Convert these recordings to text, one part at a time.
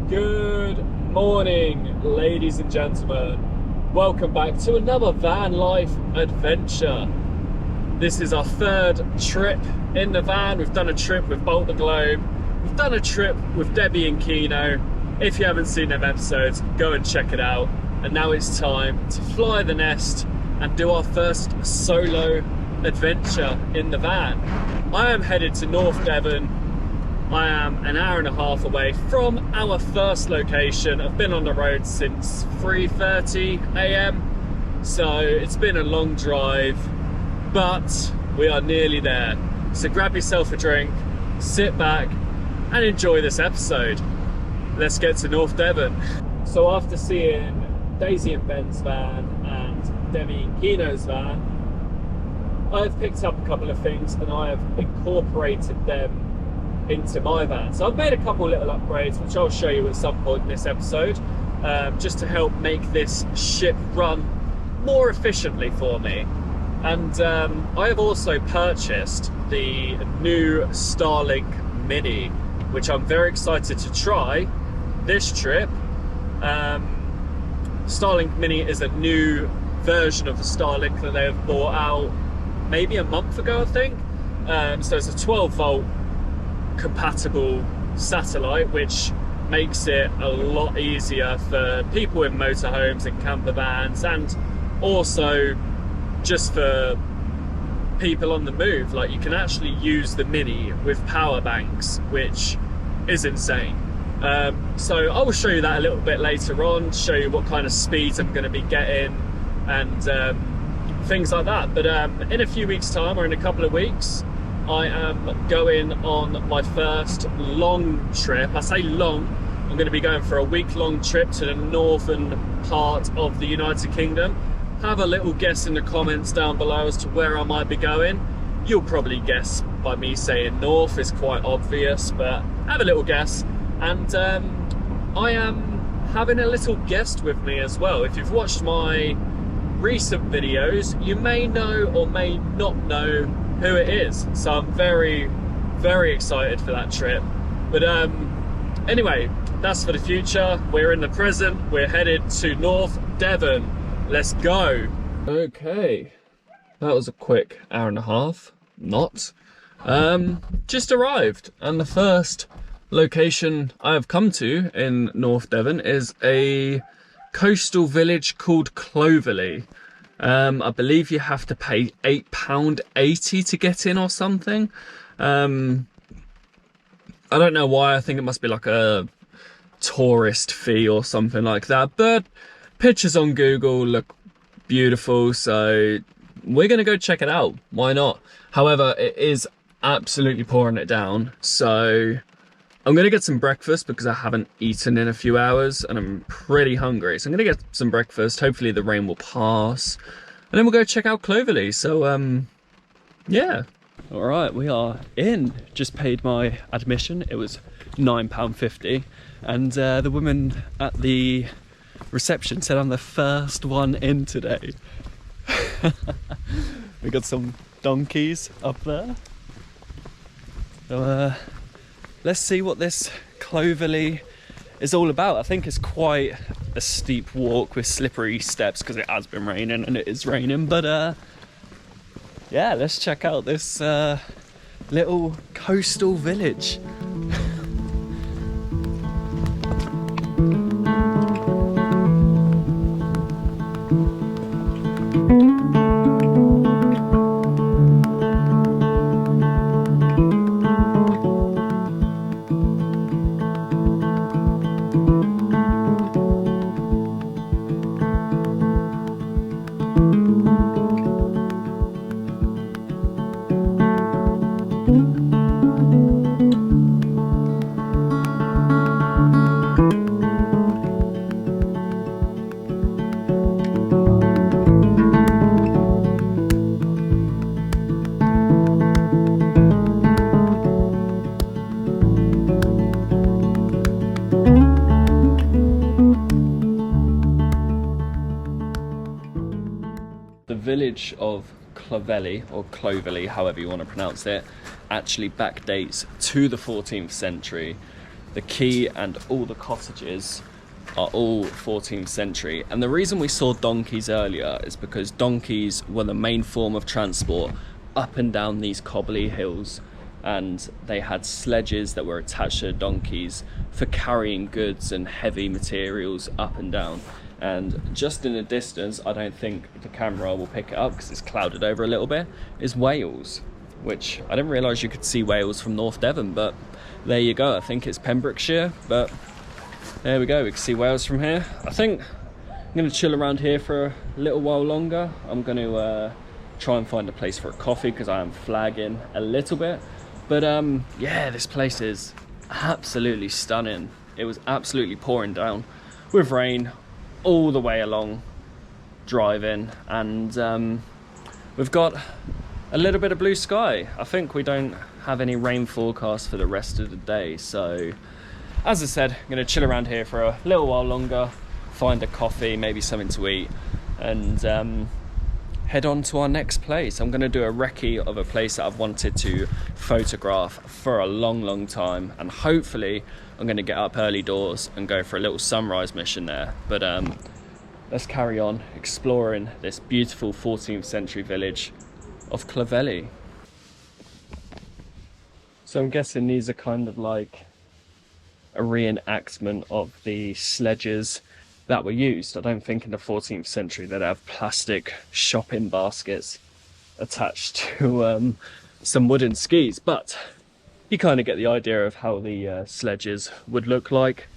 Good morning, ladies and gentlemen. Welcome back to another van life adventure. This is our third trip in the van. We've done a trip with Bolt the Globe. We've done a trip with Debbie and Kino. If you haven't seen them episodes, go and check it out. And now it's time to fly the nest and do our first solo adventure in the van. I am headed to North Devon. I am an hour and a half away from our first location. I've been on the road since 3:30 a.m. so it's been a long drive, but we are nearly there. So grab yourself a drink, sit back and enjoy this episode. Let's get to North Devon. So after seeing Daisy and Ben's van and Debbie and Kino's van, I've picked up a couple of things and I have incorporated them into my van. So I've made a couple little upgrades, which I'll show you at some point in this episode, just to help make this ship run more efficiently for me. And I have also purchased the new Starlink Mini, which I'm very excited to try this trip. Starlink Mini is a new version of the Starlink that they have brought out maybe a month ago, I think. So it's a 12 volt compatible satellite, which makes it a lot easier for people in motorhomes and camper vans, and also just for people on the move. Like, you can actually use the Mini with power banks, which is insane. So I will show you that a little bit later on, show you what kind of speeds I'm going to be getting and things like that. But in a few weeks time, or in a couple of weeks, I am going on my first long trip. I say long, I'm going to be going for a week-long trip to the northern part of the United Kingdom. Have a little guess in the comments down below as to where I might be going. You'll probably guess by me saying north, is quite obvious, but have a little guess. And I am having a little guest with me as well. If you've watched my recent videos, you may know or may not know who it is. So I'm very, very excited for that trip. But anyway, that's for the future. We're in the present. We're headed to North Devon. Let's go. Okay, that was a quick hour and a half. Not. Just arrived, and the first location I have come to in North Devon is a coastal village called Clovelly. I believe you have to pay £8.80 to get in or something. I don't know why. I think it must be like a tourist fee or something like that, but pictures on Google look beautiful, so we're gonna go check it out. Why not? However, it is absolutely pouring it down, so I'm gonna get some breakfast because I haven't eaten in a few hours and I'm pretty hungry. So I'm gonna get some breakfast. Hopefully the rain will pass, and then we'll go check out Clovelly. So yeah. All right, we are in. Just paid my admission. It was £9.50, and the woman at the reception said I'm the first one in today. We got some donkeys up there. So let's see what this Clovelly is all about. I think it's quite a steep walk with slippery steps because it has been raining and it is raining. But yeah, let's check out this little coastal village. village of Clovelly, or Clovelly, however you want to pronounce it, actually backdates to the 14th century. the quay and all the cottages are all 14th century. And the reason we saw donkeys earlier is because donkeys were the main form of transport up and down these cobbly hills, and they had sledges that were attached to the donkeys for carrying goods and heavy materials up and down. And just in the distance, I don't think the camera will pick it up because it's clouded over a little bit, is Wales, which I didn't realise you could see Wales from North Devon, but there you go. I think it's Pembrokeshire, but there we go, we can see Wales from here. I think I'm going to chill around here for a little while longer. I'm going to try and find a place for a coffee because I am flagging a little bit. But yeah, this place is absolutely stunning. It was absolutely pouring down with rain all the way along driving, and we've got a little bit of blue sky. I think we don't have any rain forecast for the rest of the day, so as I said, I'm going to chill around here for a little while longer, find a coffee, maybe something to eat, and head on to our next place. I'm going to do a recce of a place that I've wanted to photograph for a long time, and hopefully I'm going to get up early doors and go for a little sunrise mission there. But let's carry on exploring this beautiful 14th century village of Clovelly. So I'm guessing these are kind of like a reenactment of the sledges that were used. I don't think in the 14th century they'd have plastic shopping baskets attached to some wooden skis, but you kind of get the idea of how the sledges would look like.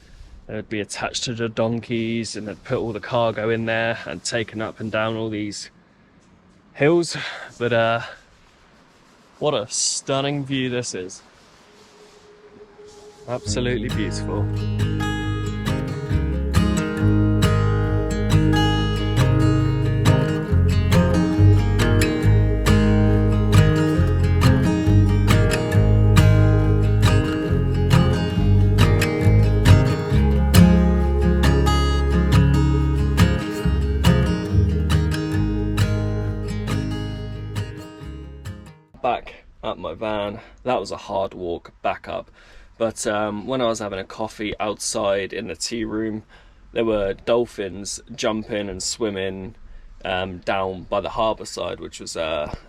They'd be attached to the donkeys, and they'd put all the cargo in there and taken up and down all these hills. But what a stunning view this is. Absolutely beautiful. Back at my van, that was a hard walk back up, but when I was having a coffee outside in the tea room, there were dolphins jumping and swimming down by the harbour side, which was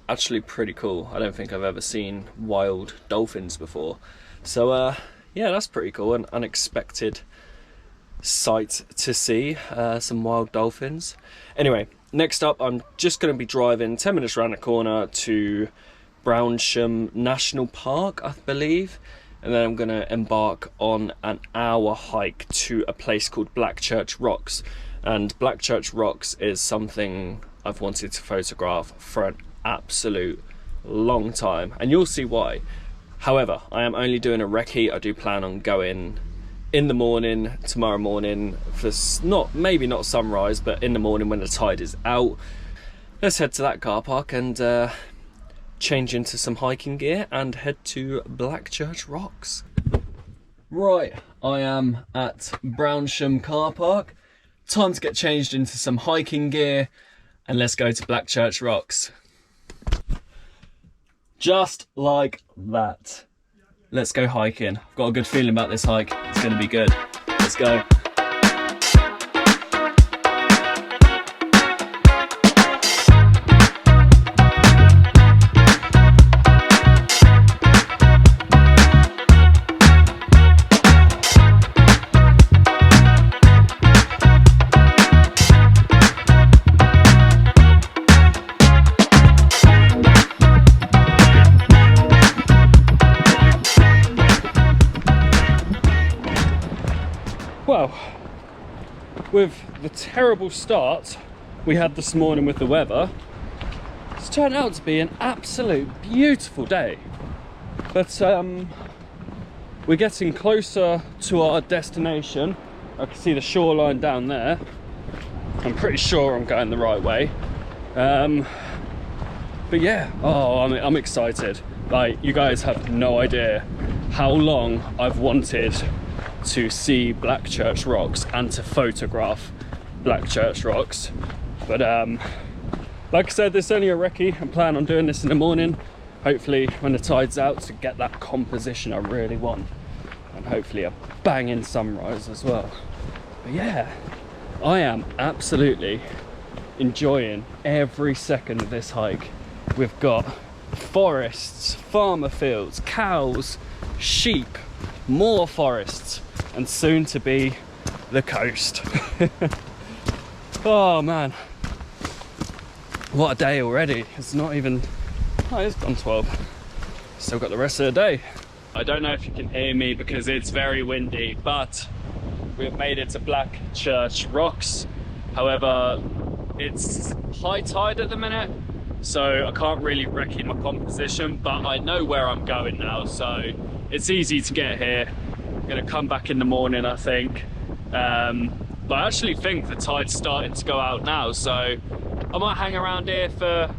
actually pretty cool. I don't think I've ever seen wild dolphins before, so yeah, that's pretty cool. An unexpected sight to see, some wild dolphins. Anyway, next up I'm just going to be driving 10 minutes around the corner to Brownsham National Park, I believe, and then I'm going to embark on an hour hike to a place called Blackchurch Rocks. And Blackchurch Rocks is something I've wanted to photograph for an absolute long time, and you'll see why. However, I am only doing a recce. I do plan on going in the morning, tomorrow morning, for maybe not sunrise, but in the morning when the tide is out. Let's head to that car park and change into some hiking gear and head to Blackchurch Rocks. Right, I am at Brownsham car park. Time to get changed into some hiking gear and let's go to Blackchurch Rocks. Just like that. Let's go hiking. I've got a good feeling about this hike. It's going to be good. Let's go. Well, with the terrible start we had this morning with the weather, it's turned out to be an absolute beautiful day. But we're getting closer to our destination. I can see the shoreline down there. I'm pretty sure I'm going the right way. But yeah, I'm excited. Like, you guys have no idea how long I've wanted to see Blackchurch Rocks and to photograph Blackchurch Rocks. But like I said, this is only a recce. I plan on doing this in the morning, hopefully when the tide's out, to get that composition I really want. and hopefully a banging sunrise as well. But yeah, I am absolutely enjoying every second of this hike. We've got forests, farmer fields, cows, sheep, more forests, and soon to be the coast. Oh man, what a day already. It's not even, oh, it's gone 12. Still got the rest of the day. I don't know if you can hear me because it's very windy, but we've made it to Black Church Rocks. However, it's high tide at the minute, so I can't really reckon my composition, but I know where I'm going now, so it's easy to get here. I'm gonna come back in the morning, I think. But I actually think the tide's starting to go out now, so I might hang around here for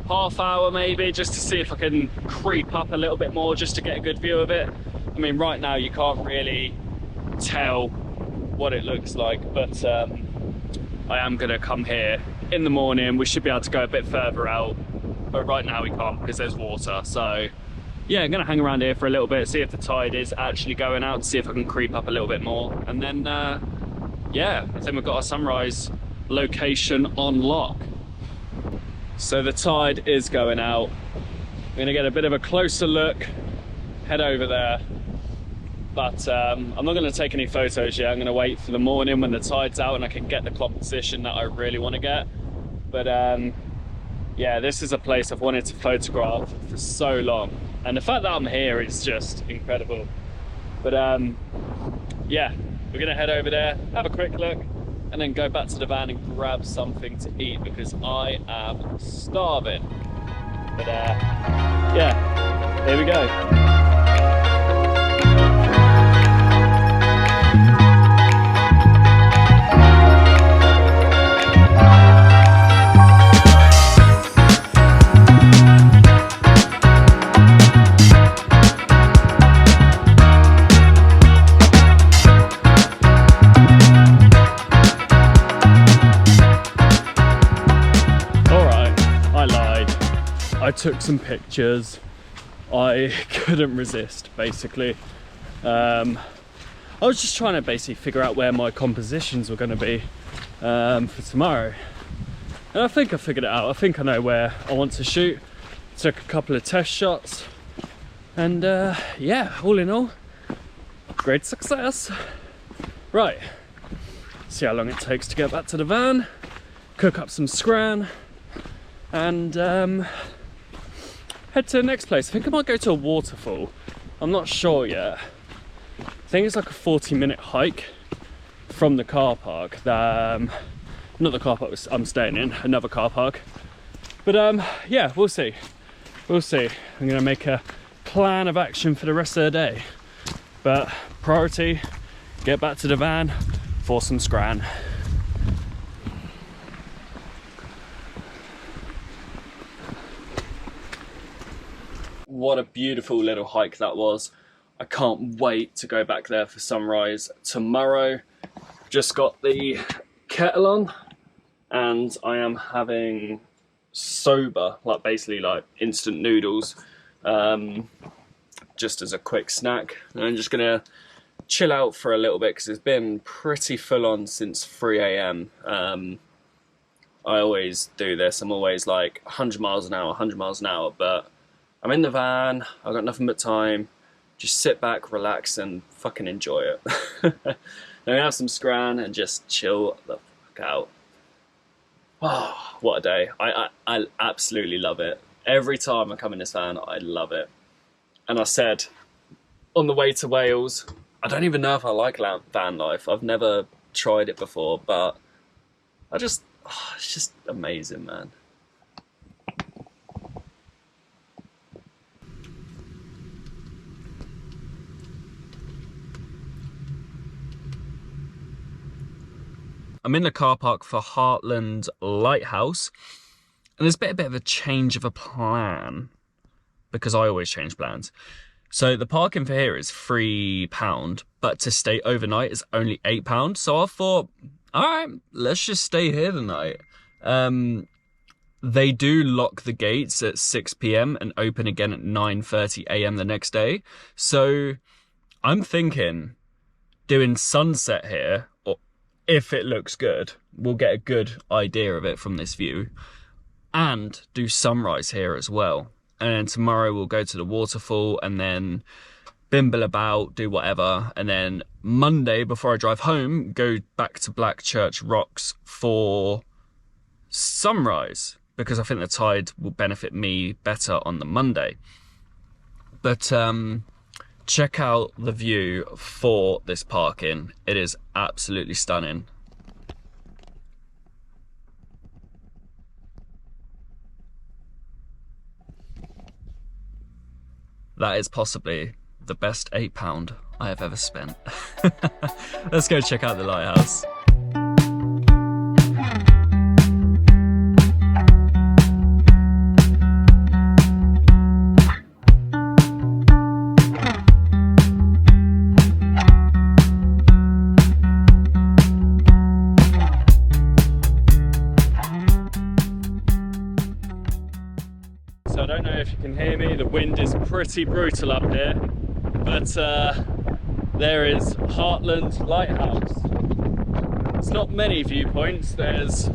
half hour maybe, just to see if I can creep up a little bit more, just to get a good view of it. I mean, right now you can't really tell what it looks like, but I am gonna come here in the morning. We should be able to go a bit further out, but right now we can't because there's water. So yeah, I'm gonna hang around here for a little bit, see if the tide is actually going out, see if I can creep up a little bit more, and then yeah, I think we've got our sunrise location on lock. So the tide is going out. I'm gonna get a bit of a closer look, head over there, but I'm not gonna take any photos yet. I'm gonna wait for the morning when the tide's out and I can get the composition that I really wanna get. But yeah, this is a place I've wanted to photograph for so long, and the fact that I'm here is just incredible. But yeah, we're gonna head over there, have a quick look, and then go back to the van and grab something to eat because I am starving. But yeah, here we go. I took some pictures. I couldn't resist, basically. I was just trying to basically figure out where my compositions were going to be for tomorrow. And I think I figured it out. I think I know where I want to shoot. Took a couple of test shots. And yeah, all in all, great success. Right, see how long it takes to get back to the van, cook up some scran, and head to the next place. I think I might go to a waterfall. I'm not sure yet. I think it's like a 40-minute hike from the car park. Not the car park I'm staying in, another car park. But yeah, we'll see. We'll see. I'm gonna make a plan of action for the rest of the day. But priority, get back to the van for some scran. What a beautiful little hike that was. I can't wait to go back there for sunrise tomorrow. Just got the kettle on and I am having soba, like basically like instant noodles, just as a quick snack. And I'm just gonna chill out for a little bit because it's been pretty full on since 3 AM. I always do this. I'm always like 100 miles an hour, 100 miles an hour, but I'm in the van, I've got nothing but time, just sit back, relax, and fucking enjoy it. Then we have some scran and just chill the fuck out. Oh, what a day. I absolutely love it. Every time I come in this van, I love it. And I said, on the way to Wales, I don't even know if I like van life. I've never tried it before, but it's just amazing, man. I'm in the car park for Heartland Lighthouse, and there's been a bit of a change of a plan, because I always change plans. So the parking for here is £3, but to stay overnight is only £8. So I thought, all right, let's just stay here tonight. They do lock the gates at 6 PM and open again at 9:30 AM the next day. So I'm thinking doing sunset here, or if it looks good, we'll get a good idea of it from this view, and do sunrise here as well. And then tomorrow we'll go to the waterfall and then bimble about, do whatever, and then Monday before I drive home, go back to Black Church Rocks for sunrise, because I think the tide will benefit me better on the Monday. But check out the view for this parking. It is absolutely stunning. That is possibly the best £8 I have ever spent. Let's go check out the lighthouse. So I don't know if you can hear me, the wind is pretty brutal up here, but there is Heartland Lighthouse. It's not many viewpoints. There's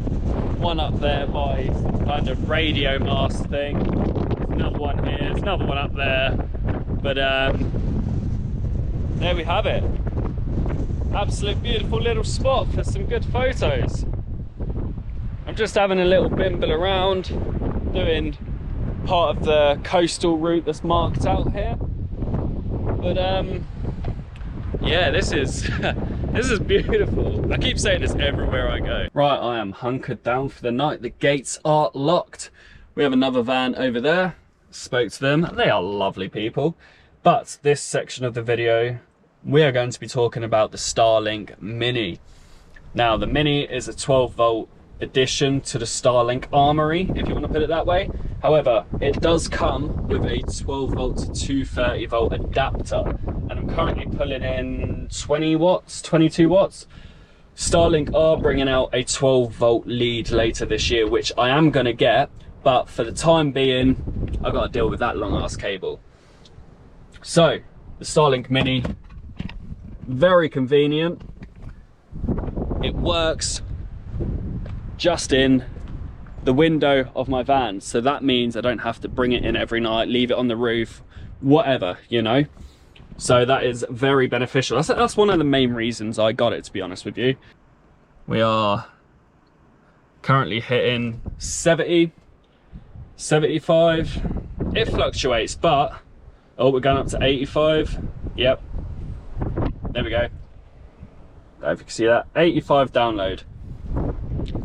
one up there by some kind of radio mast thing. There's another one here, there's another one up there. But there we have it. Absolute beautiful little spot for some good photos. I'm just having a little bimble around, doing part of the coastal route that's marked out here. But yeah, this is this is beautiful. I keep saying this everywhere I go. Right, I am hunkered down for the night. The gates are locked. We have another van over there. Spoke to them. They are lovely people. But this section of the video, we are going to be talking about the Starlink Mini. Now, the Mini is a 12-volt addition to the Starlink Armory, if you want to put it that way. However, it does come with a 12-volt to 230-volt adapter, and I'm currently pulling in 20 watts, 22 watts. Starlink are bringing out a 12-volt lead later this year, which I am going to get, but for the time being, I've got to deal with that long-ass cable. So, the Starlink Mini, very convenient. It works just in the window of my van, so that means I don't have to bring it in every night, leave it on the roof, whatever, you know. So that is very beneficial. That's one of the main reasons I got it, to be honest with you. We are currently hitting 70, 75. It fluctuates, but oh, we're going up to 85. Yep, there we go. I don't know if you can see that. 85 download.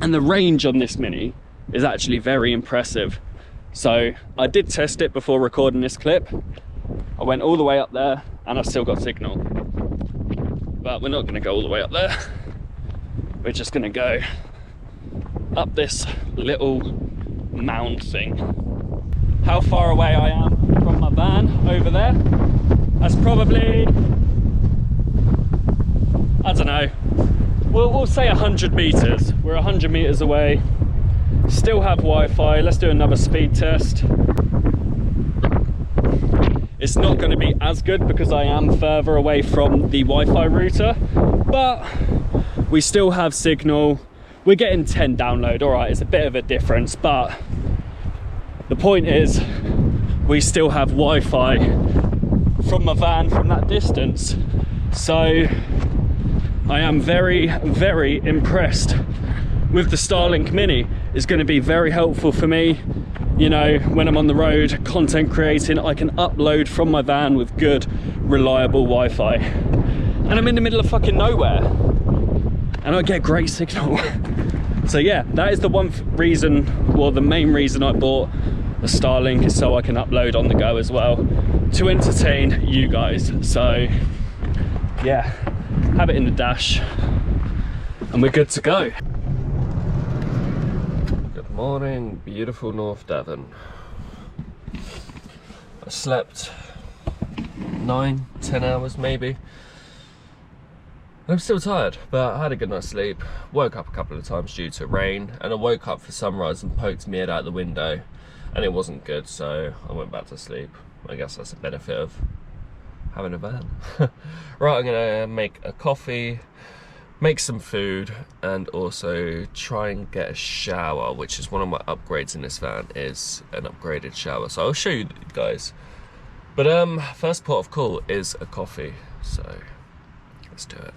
And the range on this Mini is actually very impressive. So I did test it before recording this clip. I went all the way up there and I still got signal. But we're not going to go all the way up there. We're just going to go up this little mound thing. How far away I am from my van over there? That's probably, I don't know. We'll say 100 meters. We're 100 meters away. Still have Wi-Fi. Let's do another speed test. It's not going to be as good because I am further away from the Wi-Fi router, but we still have signal. We're getting 10 download. All right, it's a bit of a difference, but the point is we still have Wi-Fi from my van from that distance. So I am very, very impressed with the Starlink Mini. It's going to be very helpful for me, you know, when I'm on the road content creating. I can upload from my van with good, reliable Wi-Fi. And I'm in the middle of fucking nowhere. And I get great signal. So yeah, that is the one reason, well, the main reason I bought the Starlink, is so I can upload on the go as well, to entertain you guys. So yeah, have it in the dash and we're good to go. Good morning, beautiful North Devon. I slept 9-10 hours maybe. I'm still tired, but I had a good night's sleep. Woke up a couple of times due to rain, and I woke up for sunrise and poked my head out the window and it wasn't good, so I went back to sleep. I guess that's a benefit of having a van. Right, I'm gonna make a coffee, make some food, and also try and get a shower, which is one of my upgrades in this van, is an upgraded shower. So I'll show you guys. But first port of call is a coffee, so let's do it.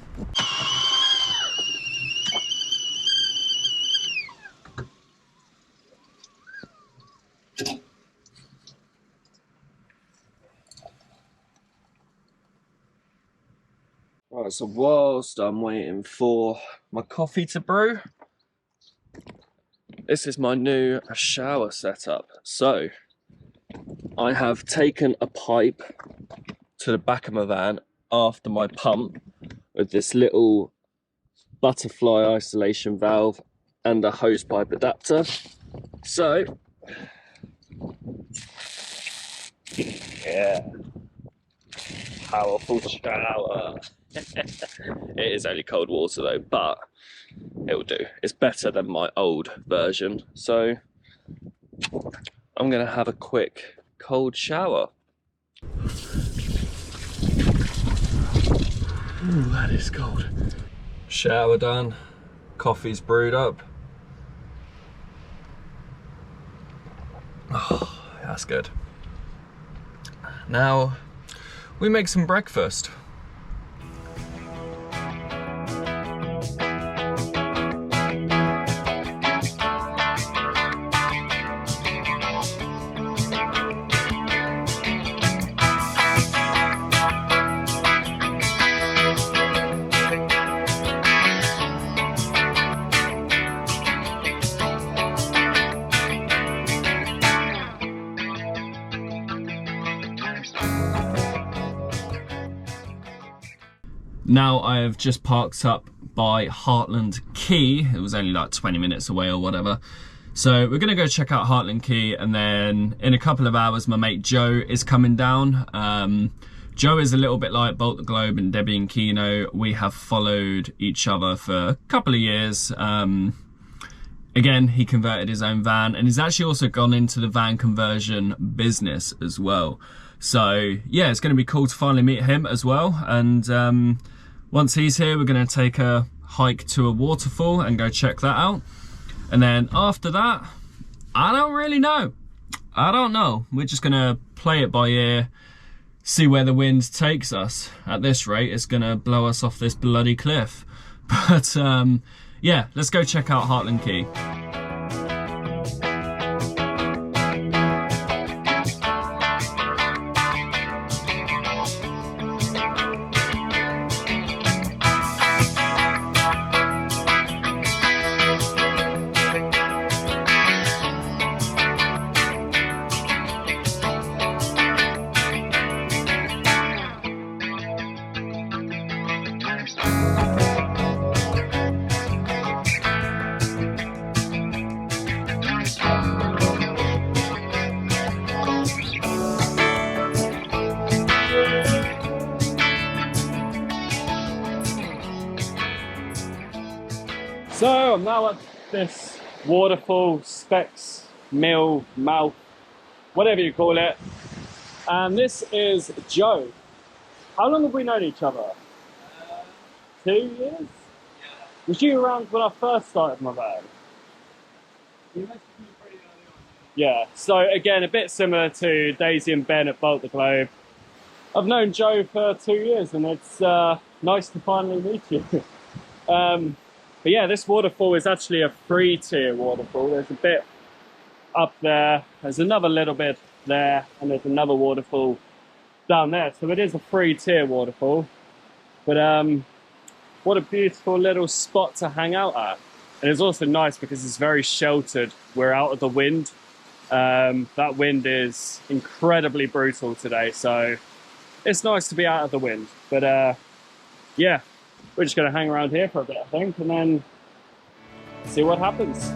Right, so whilst I'm waiting for my coffee to brew, this is my new shower setup. So I have taken a pipe to the back of my van after my pump with this little butterfly isolation valve and a hose pipe adapter. So, yeah, powerful shower. It is only cold water though, but it'll do. It's better than my old version. So I'm gonna have a quick cold shower. Ooh, that is cold. Shower done, coffee's brewed up. Oh, that's good. Now we make some breakfast. Now I have just parked up by Heartland Quay. It was only like 20 minutes away or whatever. So we're gonna go check out Heartland Quay, and then in a couple of hours my mate Joe is coming down. Joe is a little bit like Bolt the Globe and Debbie and Keno. We have followed each other for a couple of years. Again, he converted his own van, and he's actually also gone into the van conversion business as well. So yeah, it's gonna be cool to finally meet him as well. And once he's here, we're gonna take a hike to a waterfall and go check that out. And then after that, I don't really know. I don't know. We're just gonna play it by ear, see where the wind takes us. At this rate, it's gonna blow us off this bloody cliff. But yeah, let's go check out Heartland Quay. So I'm now at this waterfall, Specs, Mill, Mouth, whatever you call it. And this is Joe. How long have we known each other? 2 years? Yeah. Was you around when I first started my van? You must have been pretty early on. Yeah, so again, a bit similar to Daisy and Ben at Bolt the Globe. I've known Joe for 2 years, and it's nice to finally meet you. But yeah, this waterfall is actually a 3-tier waterfall. There's a bit up there, there's another little bit there, and there's another waterfall down there. So it is a 3-tier waterfall. But what a beautiful little spot to hang out at. And it's also nice because it's very sheltered. We're out of the wind. That wind is incredibly brutal today, so it's nice to be out of the wind. But yeah, we're just going to hang around here for a bit, I think, and then see what happens.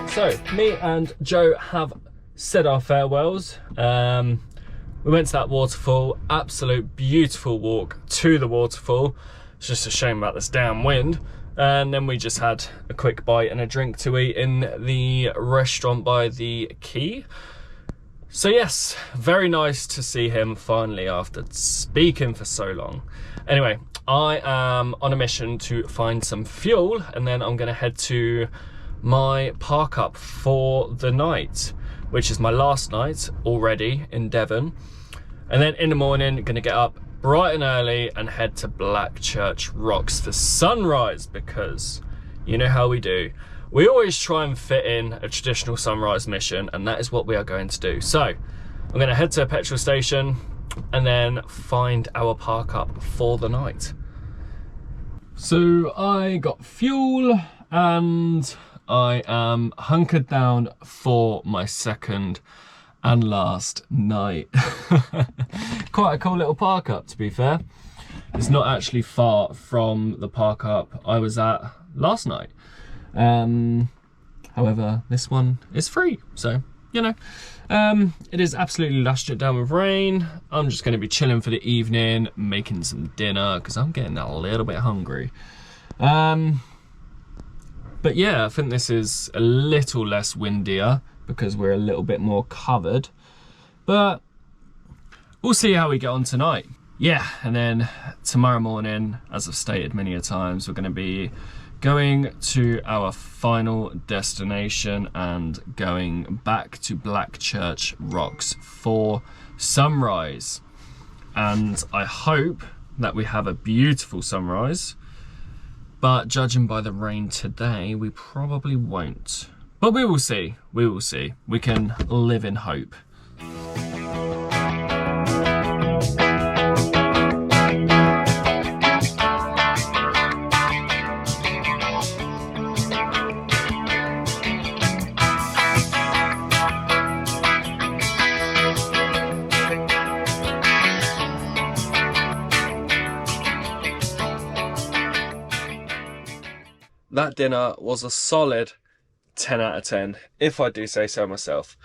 So me and Joe have said our farewells. We went to that waterfall, absolute beautiful walk to the waterfall. It's just a shame about this damn wind. And then we just had a quick bite and a drink to eat in the restaurant by the quay. So yes, very nice to see him finally after speaking for so long. Anyway, I am on a mission to find some fuel, and then I'm gonna head to my park up for the night, which is my last night already in Devon. And then in the morning, gonna get up bright and early and head to Blackchurch Rocks for sunrise, because you know how we do. We always try and fit in a traditional sunrise mission, and that is what we are going to do. So I'm gonna head to a petrol station and then find our park up for the night. So I got fuel and I am hunkered down for my second and last night. Quite a cool little park up, to be fair. It's not actually far from the park up I was at last night. However, this one is free, so you know. It is absolutely lashed it down with rain. I'm just going to be chilling for the evening, making some dinner because I'm getting a little bit hungry. But yeah, I think this is a little less windier because we're a little bit more covered. But we'll see how we get on tonight. Yeah, and then tomorrow morning, as I've stated many a times, we're going to be going to our final destination and going back to Blackchurch Rocks for sunrise. And I hope that we have a beautiful sunrise, but judging by the rain today, we probably won't. But we will see, we will see. We can live in hope. That dinner was a solid 10 out of 10, if I do say so myself.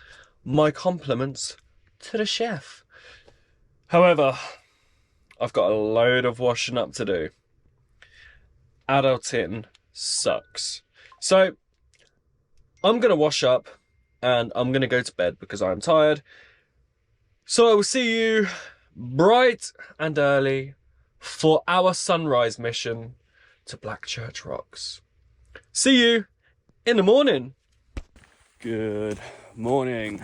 My compliments to the chef. However, I've got a load of washing up to do. Adulting sucks. So, I'm going to wash up and I'm going to go to bed because I'm tired. So I will see you bright and early for our sunrise mission to Blackchurch Rocks. See you in the morning. Good morning.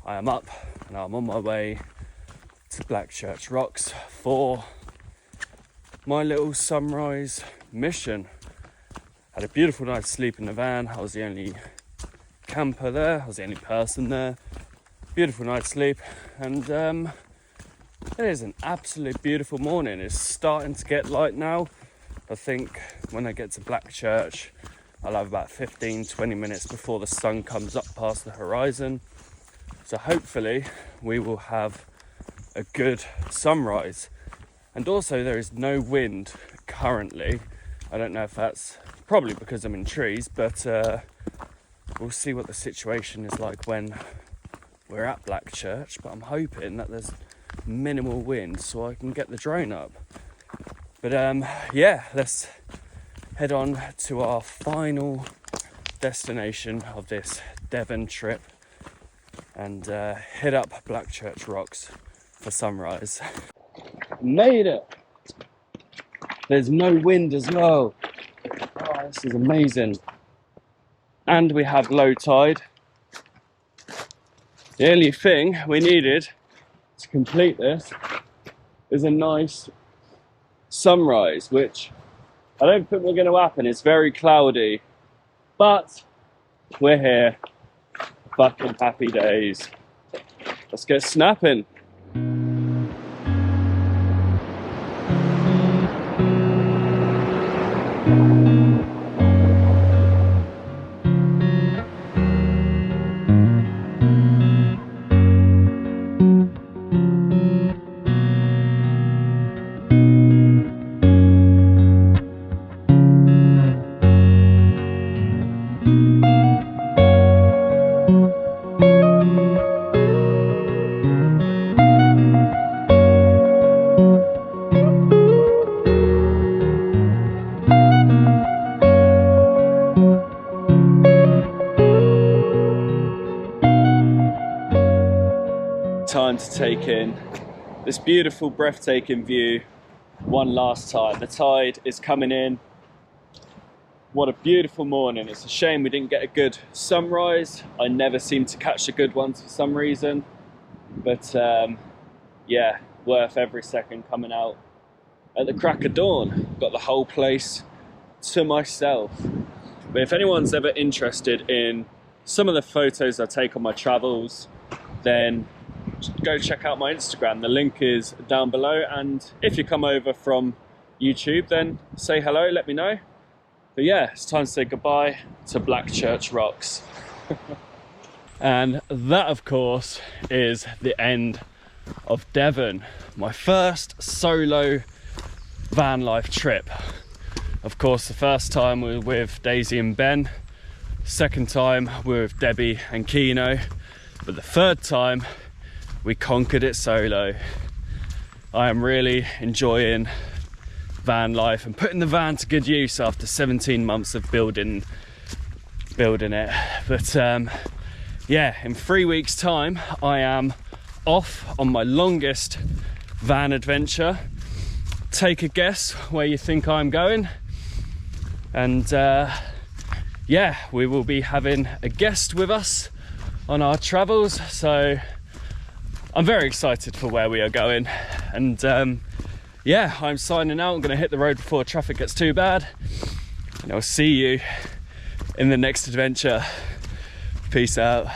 I am up and I'm on my way to Blackchurch Rocks for my little sunrise mission. Had a beautiful night's sleep in the van. I was the only camper there. I was the only person there. Beautiful night's sleep, and it is an absolute beautiful morning. It's starting to get light now. I think when I get to Blackchurch, I'll have about 15-20 minutes before the sun comes up past the horizon. So hopefully we will have a good sunrise. And also there is no wind currently. I don't know if that's probably because I'm in trees, but we'll see what the situation is like when we're at Blackchurch. But I'm hoping that there's minimal wind so I can get the drone up. But yeah, let's head on to our final destination of this Devon trip and head up Blackchurch Rocks for sunrise. Made it! There's no wind as well. Oh, this is amazing. And we have low tide. The only thing we needed to complete this is a nice sunrise, which I don't think we're going to happen. It's very cloudy, but we're here. Fucking happy days. Let's get snapping. time to take in this beautiful, breathtaking view one last time. The tide is coming in. What a beautiful morning. It's a shame we didn't get a good sunrise. I never seem to catch the good ones for some reason. But yeah, worth every second coming out at the crack of dawn. Got the whole place to myself. But if anyone's ever interested in some of the photos I take on my travels, then go check out my Instagram. The link is down below. And if you come over from YouTube, then say hello, let me know. But yeah, it's time to say goodbye to Blackchurch Rocks. And that, of course, is the end of Devon. My first solo van life trip. Of course, the first time we were with Daisy and Ben. Second time we were with Debbie and Kino. But the third time, we conquered it solo. I am really enjoying van life and putting the van to good use after 17 months of building it. But yeah, in 3 weeks time I am off on my longest van adventure. Take a guess where you think I'm going, and yeah, we will be having a guest with us on our travels, so I'm very excited for where we are going. And yeah, I'm signing out. I'm going to hit the road before traffic gets too bad. And I'll see you in the next adventure. Peace out.